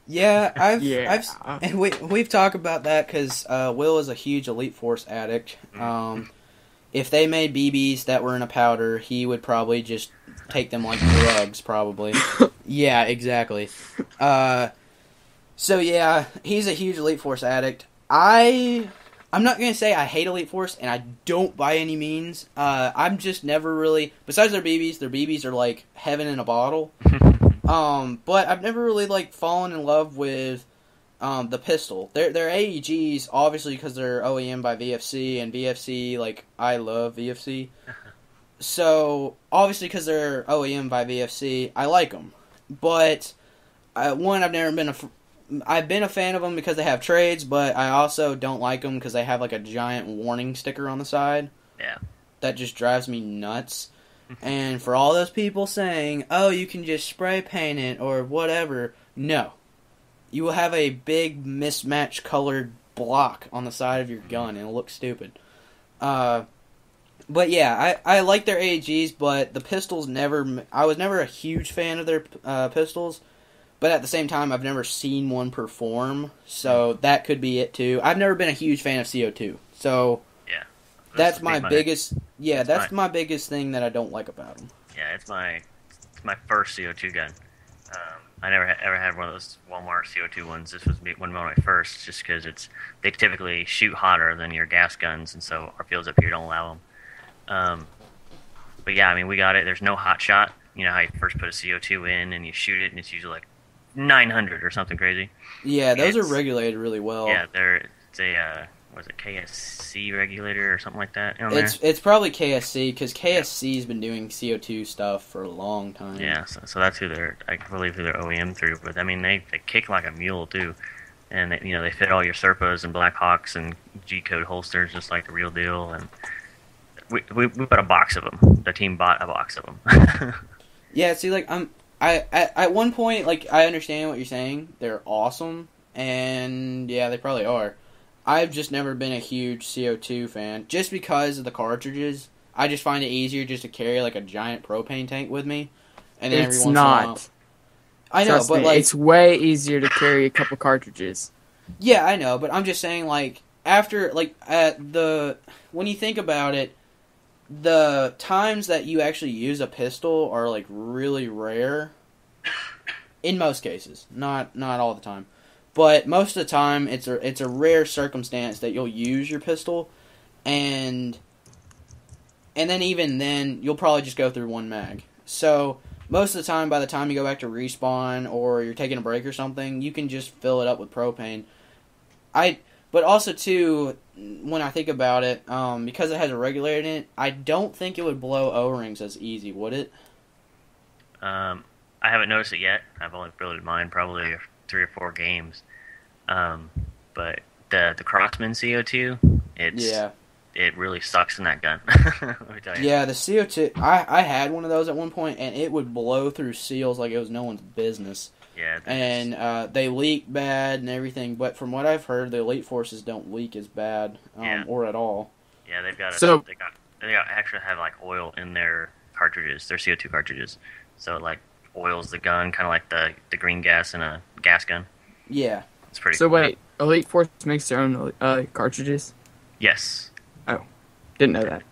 A: Yeah, we've talked about that because Will is a huge Elite Force addict. if they made BBs that were in a powder, he would probably just take them like drugs, probably. Yeah, exactly. So yeah, he's a huge Elite Force addict. I'm not gonna say I hate Elite Force, and I don't by any means. I'm just never really, besides their BBs are like heaven in a bottle. But I've never really like fallen in love with the pistol. They're AEGs, obviously, because they're OEM by VFC, and VFC, like, I love VFC. So, obviously, because they're OEM by VFC, I like them. But, I've been a fan of them because they have trades, but I also don't like them because they have, like, a giant warning sticker on the side.
C: Yeah.
A: That just drives me nuts. And for all those people saying, oh, you can just spray paint it or whatever, no. You will have a big mismatched colored block on the side of your gun, and it'll look stupid. But yeah, I like their AEGs, but the pistols I was never a huge fan of their pistols, but at the same time, I've never seen one perform, so that could be it too. I've never been a huge fan of CO2, so
C: yeah,
A: that's my biggest thing that I don't like about them.
C: Yeah, it's my first CO2 gun. I never ever had one of those Walmart CO2 ones. This was one of my first, just because they typically shoot hotter than your gas guns, and so our fields up here don't allow them. But yeah, I mean, we got it. There's no hot shot. You know how you first put a CO2 in and you shoot it, and it's usually like 900 or something crazy.
A: Yeah, those are regulated really well.
C: Yeah, it's a was it KSC regulator or something like that?
A: It's probably KSC, because KSC's been doing CO2 stuff for a long time.
C: Yeah, so that's I believe who they're OEM through. But I mean, they kick like a mule too, and they fit all your Serpas and Blackhawks and G-code holsters just like the real deal. And we bought a box of them. The team bought a box of them.
A: Yeah, see, like at one point, like, I understand what you're saying. They're awesome, and yeah, they probably are. I've just never been a huge CO2 fan, just because of the cartridges. I just find it easier just to carry like a giant propane tank with me, and then every once in a while. I know, but like,
B: it's way easier to carry a couple cartridges.
A: Yeah, I know, but I'm just saying, like, after, like, when you think about it, the times that you actually use a pistol are like really rare. In most cases, not all the time. But most of the time, it's a rare circumstance that you'll use your pistol, and then even then, you'll probably just go through one mag. So, most of the time, by the time you go back to respawn, or you're taking a break or something, you can just fill it up with propane. But also, too, when I think about it, because it has a regulator in it, I don't think it would blow O-rings as easy, would it?
C: I haven't noticed it yet. I've only built mine probably 3 or 4 games, but the Crossman CO2, it really sucks in that gun. Let me tell you.
A: Yeah, the CO2, I had one of those at one point, and it would blow through seals like it was no one's business.
C: Yeah,
A: and they leak bad and everything, but from what I've heard, the Elite Forces don't leak as bad, or at all.
C: Yeah, they actually have like oil in their cartridges, their CO2 cartridges, so it like oils the gun, kind of like the green gas in a gas gun.
A: Yeah.
C: It's pretty
B: So
C: cool.
B: wait, Elite Force makes their own cartridges?
C: Yes.
B: Oh, didn't know that.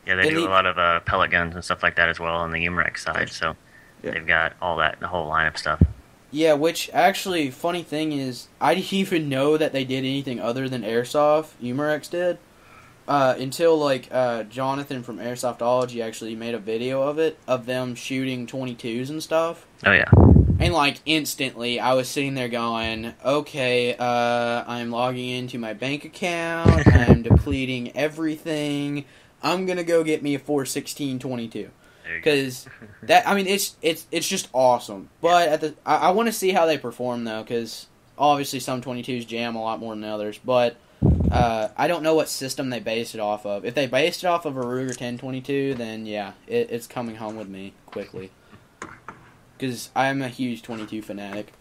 C: Yeah, they do a lot of pellet guns and stuff like that as well on the UMREX side, so they've got all that, the whole line of stuff.
A: Yeah, which actually, funny thing is, I didn't even know that they did anything other than Airsoft. UMREX did. Until, like, Jonathan from Airsoftology actually made a video of it, of them shooting 22s and stuff.
C: Oh, yeah.
A: And, like, instantly, I was sitting there going, okay, I'm logging into my bank account, I'm depleting everything, I'm gonna go get me a 416 22. Because that, I mean, it's just awesome. But I want to see how they perform though, because obviously some 22s jam a lot more than others. But I don't know what system they base it off of. If they based it off of a Ruger 1022, then yeah, it's coming home with me quickly. Because I'm a huge 22 fanatic.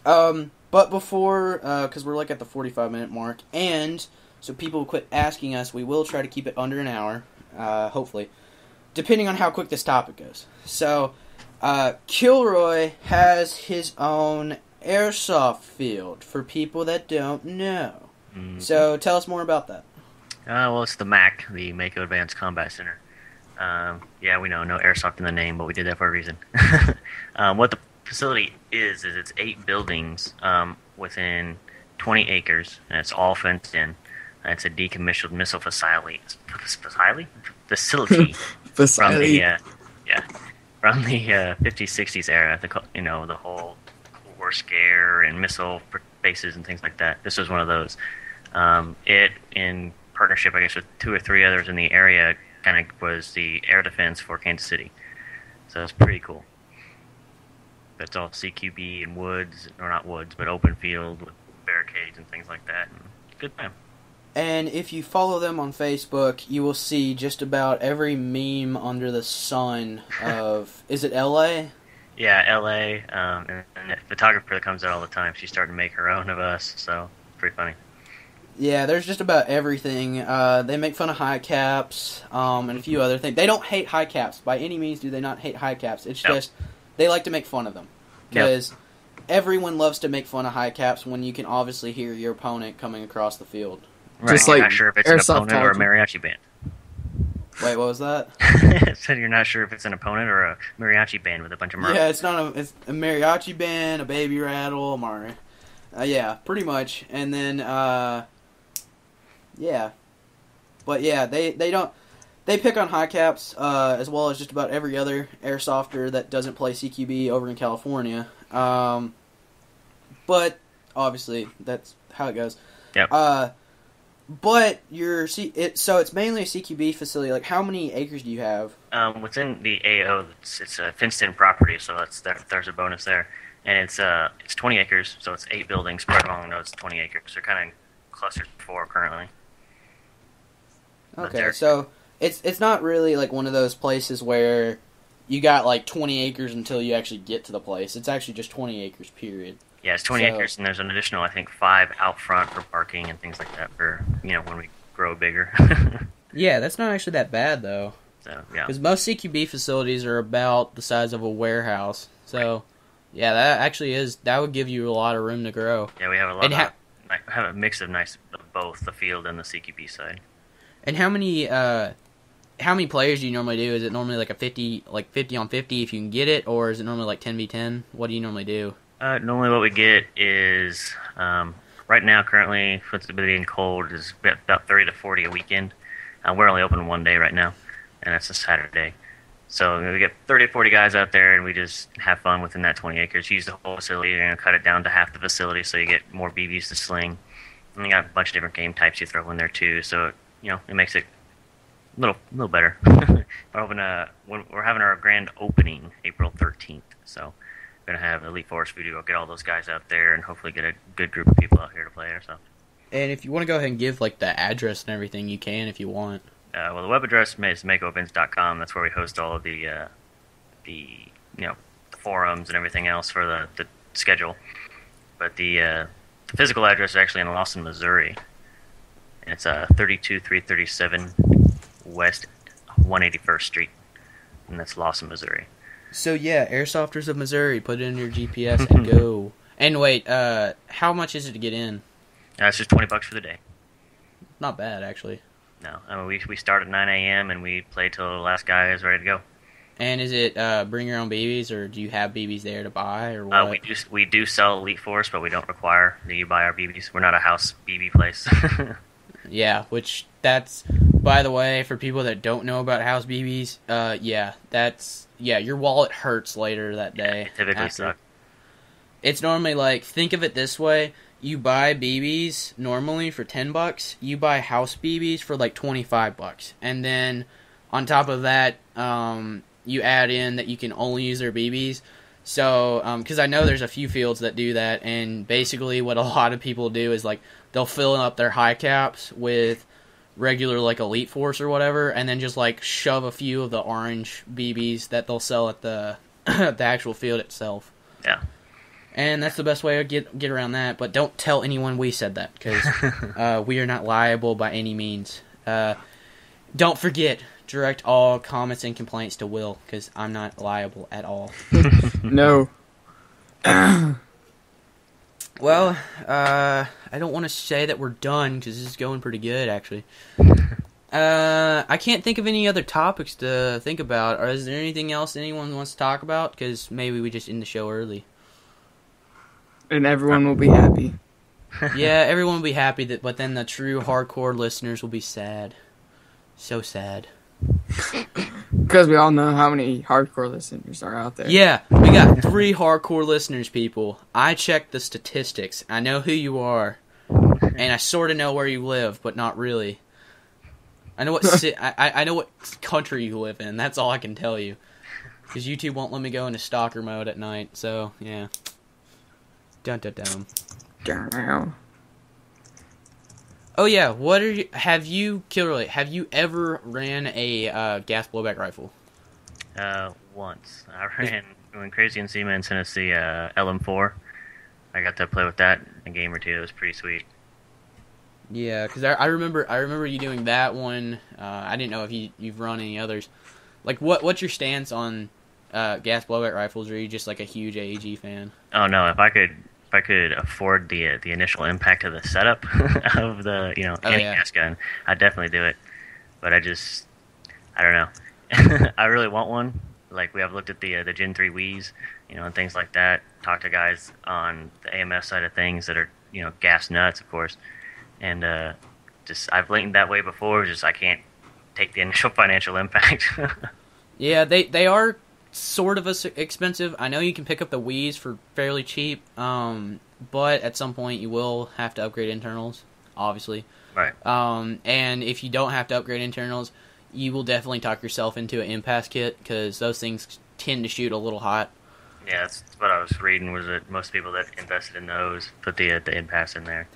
A: But before, because we're like at the 45-minute mark, and so people quit asking us, we will try to keep it under an hour, hopefully. Depending on how quick this topic goes. So, Kilroy has his own airsoft field, for people that don't know. Mm-hmm. So, tell us more about that.
C: Well, it's the MAC, the Mako Advanced Combat Center. Yeah, we know, no airsoft in the name, but we did that for a reason. What the facility is it's 8 buildings within 20 acres, and it's all fenced in. It's a decommissioned missile facility. Facility. From the 50s, 60s era. The whole war scare and missile bases and things like that. This was one of those. It, in partnership, I guess, with 2 or 3 others in the area, kind of was the air defense for Kansas City. So it's pretty cool. It's all CQB and woods, or not woods, but open field with barricades and things like that. And good time.
A: And if you follow them on Facebook, you will see just about every meme under the sun of... Is it L.A.?
C: Yeah, L.A. And the photographer that comes out all the time, she's starting to make her own of us, so pretty funny.
A: Yeah, there's just about everything. They make fun of high caps and a few other things. They don't hate high caps. By any means do they not hate high caps. It's just they like to make fun of them. Because everyone loves to make fun of high caps when you can obviously hear your opponent coming across the field.
C: Right, just you're not sure if it's an opponent or a mariachi band.
A: Wait, what was that?
C: So you're not sure if it's an opponent or a mariachi band with a bunch of mariachis.
A: Yeah, it's a mariachi band, a baby rattle, yeah, pretty much. And then, yeah. But yeah, they pick on high caps, as well as just about every other airsofter that doesn't play CQB over in California. But obviously, that's how it goes.
C: Yep.
A: But so it's mainly a CQB facility. Like, how many acres do you have?
C: Within the AO, it's a fenced-in property, so there's a bonus there. And it's 20 acres, so it's 8 buildings spread along. No, it's 20 acres. They're kind of clustered 4 currently.
A: Okay, so it's not really like one of those places where you got like 20 acres until you actually get to the place. It's actually just 20 acres, period.
C: Yeah, it's 20 acres, and there's an additional, I think, 5 out front for parking and things like that for, when we grow bigger.
A: Yeah, that's not actually that bad, though.
C: So, yeah.
A: Because most CQB facilities are about the size of a warehouse. So, yeah, that would give you a lot of room to grow.
C: Yeah, we have have a mix of both the field and the CQB side. And
A: how many players do you normally do? Is it normally like a 50 on 50 if you can get it, or is it normally like 10v10? What do you normally do?
C: Normally what we get is, right now, currently, with it being cold, is about 30 to 40 a weekend. We're only open one day right now, and that's a Saturday. So we get 30 to 40 guys out there, and we just have fun within that 20 acres. Use the whole facility, and cut it down to half the facility so you get more BBs to sling. And you got a bunch of different game types you throw in there, too, so, it makes it a little better. We're having our grand opening April 13th, so... Going to have Elite Force Voodoo go get all those guys out there and hopefully get a good group of people out here to play Airsoft.
A: And if you want to go ahead and give like the address and everything, you can if you want.
C: Well, the web address is makoevents.com. That's where we host all of the forums and everything else for the schedule. But the physical address is actually in Lawson, Missouri. And it's 32337 West 181st Street. And that's Lawson, Missouri.
A: So yeah, Airsofters of Missouri, put it in your GPS and go. And wait, how much is it to get in?
C: It's just $20 for the day.
A: Not bad, actually.
C: No, I mean we start at 9 a.m. and we play till the last guy is ready to go.
A: And is it bring your own BBs, or do you have BBs there to buy, or what?
C: We do sell Elite Force, but we don't require that you buy our BBs. We're not a house BB place.
A: Yeah, which that's, by the way, for people that don't know about house BBs, your wallet hurts later that day.
C: It typically sucks.
A: It's normally like, think of it this way, you buy BBs normally for $10, you buy house BBs for like $25, and then on top of that, you add in that you can only use their BBs. So, because I know there's a few fields that do that, and basically what a lot of people do is like, they'll fill up their high caps with regular like Elite Force or whatever, and then just like shove a few of the orange BBs that they'll sell at the the actual field itself.
C: Yeah.
A: And that's the best way to get around that, but don't tell anyone we said that, because we are not liable by any means. Don't forget, direct all comments and complaints to Will, because I'm not liable at all.
B: No.
A: Well, I don't want to say that we're done, because this is going pretty good, actually. I can't think of any other topics to think about. Or is there anything else anyone wants to talk about? Because maybe we just end the show early.
B: And everyone will be happy.
A: Yeah, everyone will be happy, but then the true hardcore listeners will be sad. So sad.
B: Because we all know how many hardcore listeners are out there.
A: Yeah, we got 3 hardcore listeners, people. I checked the statistics. I know who you are. And I sort of know where you live, but not really. I know what I know what country you live in. That's all I can tell you. Because YouTube won't let me go into stalker mode at night. So, yeah. Dun dun dun. Oh yeah, Kilroy, have you ever ran a gas blowback rifle?
C: Once. I ran, when Crazy and Seaman sent us the LM4. I got to play with that a game or two. It was pretty sweet.
A: Yeah, because I remember you doing that one. I didn't know if you've run any others. Like, what's your stance on gas blowback rifles? Or are you just like a huge AEG fan?
C: Oh no, if I could afford the initial impact of the setup of the anti-gas gun, I'd definitely do it. But I don't know. I really want one. Like, we have looked at the Gen 3 Wii's, and things like that. Talked to guys on the AMS side of things that are gas nuts, of course. And I've linked that way before. Just I can't take the initial financial impact.
A: Yeah, they are sort of expensive. I know you can pick up the Wii's for fairly cheap, but at some point you will have to upgrade internals, obviously.
C: Right.
A: And if you don't have to upgrade internals, you will definitely talk yourself into an impasse kit, because those things tend to shoot a little hot.
C: Yeah, that's what I was reading, was that most people that invested in those put the impasse in there.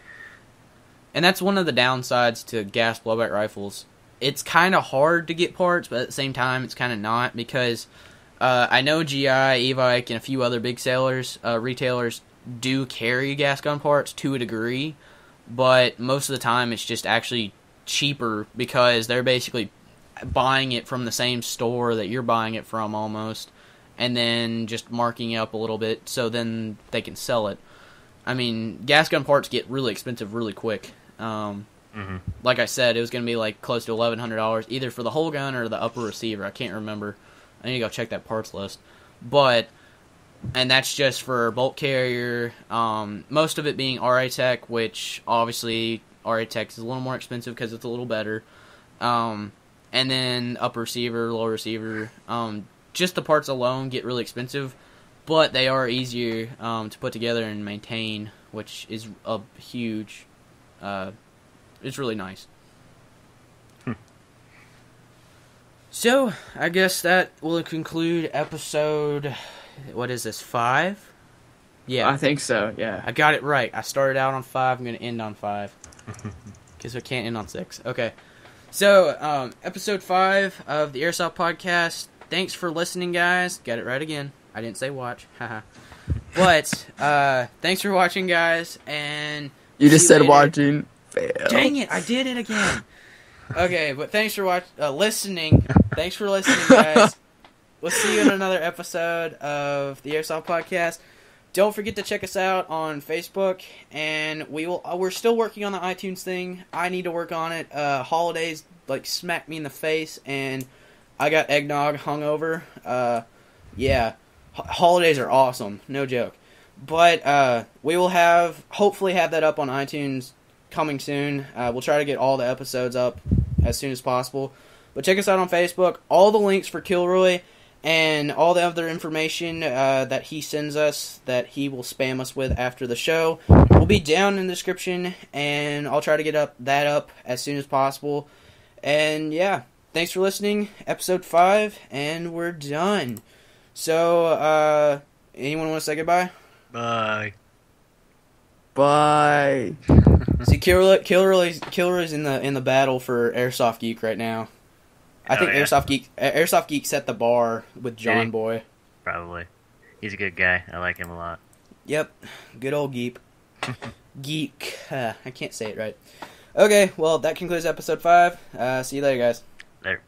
A: And that's one of the downsides to gas blowback rifles. It's kind of hard to get parts, but at the same time, it's kind of not, because I know GI, Evike, and a few other big retailers do carry gas gun parts to a degree, but most of the time it's just actually cheaper because they're basically buying it from the same store that you're buying it from almost, and then just marking it up a little bit so then they can sell it. I mean, gas gun parts get really expensive really quick. Like I said, it was going to be like close to $1,100 either for the whole gun or the upper receiver. I can't remember. I need to go check that parts list. And that's just for bolt carrier. Most of it being RA Tech, which obviously RA Tech is a little more expensive because it's a little better. And then upper receiver, lower receiver. Just the parts alone get really expensive, but they are easier to put together and maintain, which is a huge. It's really nice. So, I guess that will conclude episode, what is this, 5? Yeah.
B: I think so, yeah.
A: I got it right. I started out on 5, I'm going to end on 5. Because I can't end on 6. Okay. So, episode 5 of the Airsoft Podcast. Thanks for listening, guys. Got it right again. I didn't say watch. Haha. But, thanks for watching, guys, and...
B: You just said watching. Fail.
A: Dang it, I did it again. Okay, but thanks for listening. Thanks for listening, guys. We'll see you in another episode of the Airsoft Podcast. Don't forget to check us out on Facebook, and we're still working on the iTunes thing. I need to work on it. Holidays smacked me in the face, and I got eggnog hungover. Yeah, holidays are awesome, no joke. But we will hopefully have that up on iTunes coming soon. We'll try to get all the episodes up as soon as possible. But check us out on Facebook. All the links for Kilroy and all the other information that he sends us, that he will spam us with after the show, will be down in the description. And I'll try to get that up as soon as possible. And yeah, thanks for listening. Episode 5, and we're done. So, anyone want to say goodbye?
C: Bye.
B: Bye.
A: See, Kilroy's in the battle for Airsoft Geek right now. I think yeah. Airsoft Geek set the bar with John Boy.
C: Probably. He's a good guy. I like him a lot.
A: Yep. Good old Geek. Geek. I can't say it right. Okay, well, that concludes episode 5. See you later, guys.
C: Later.